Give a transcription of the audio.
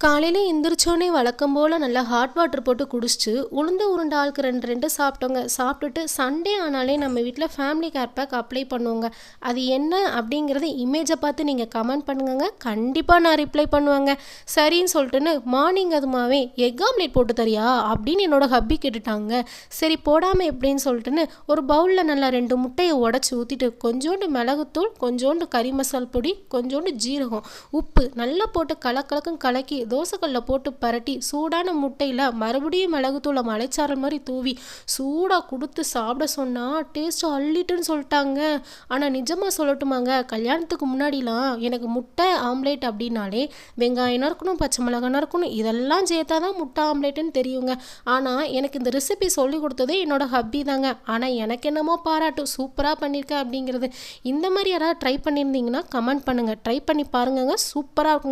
காலையில எந்திரிச்சோனே வழக்கம் போல் நல்லா ஹாட் வாட்டர் போட்டு குடிச்சிட்டு உளுந்து உருண்டை ஆளுக்கு ரெண்டு ரெண்டு சாப்பிட்டோங்க. சாப்பிட்டுட்டு சண்டே ஆனாலே நம்ம வீட்டில் ஃபேமிலி கேர் பேக் அப்ளை பண்ணுவோங்க. அது என்ன அப்படிங்கிறத இமேஜை பார்த்து நீங்கள் கமெண்ட் பண்ணுங்க. கண்டிப்பாக நான் ரிப்ளை பண்ணுவேங்க. சரின்னு சொல்லிட்டுன்னு மார்னிங் அதுமாவே எக் ஆம்லேட் போட்டு தரியா அப்படின்னு என்னோட ஹப்பி கேட்டுட்டாங்க. சரி போடாமல் எப்படின்னு சொல்லிட்டுன்னு ஒரு பவுலில் நல்லா 2 முட்டையை உடச்சி ஊற்றிட்டு கொஞ்சோண்டு மிளகுத்தூள், கொஞ்சோண்டு கறி மசால் பொடி, கொஞ்சோண்டு ஜீரகம், உப்பு நல்லா போட்டு கலக்கலக்கும் கலக்கி தோசைக்கல்லில் போட்டு பரட்டி சூடான முட்டையில் மறுபடியும் மிளகுத்தூளை மலைச்சாரல் மாதிரி தூவி சூடாக கொடுத்து சாப்பிட சொன்னால் டேஸ்ட்டு அள்ளிட்டுன்னு சொல்லிட்டாங்க. ஆனால் நிஜமாக சொல்லட்டுமாங்க, கல்யாணத்துக்கு முன்னாடிலாம் எனக்கு முட்டை ஆம்லேட் அப்படின்னாலே வெங்காயம் இருக்கணும், பச்சை மிளகாய் இருக்கணும், இதெல்லாம் சேர்த்தா தான் முட்டை ஆம்லேட்டுன்னு தெரியுங்க. ஆனால் எனக்கு இந்த ரெசிபி சொல்லி கொடுத்ததே என்னோட ஹப்பி தாங்க. ஆனால் எனக்கு என்னமோ பாராட்டு, சூப்பராக பண்ணியிருக்கேன் அப்படிங்கிறது. இந்த மாதிரி யாராவது ட்ரை பண்ணியிருந்தீங்கன்னா கமெண்ட் பண்ணுங்கள். ட்ரை பண்ணி பாருங்கங்க, சூப்பராக இருக்கும்.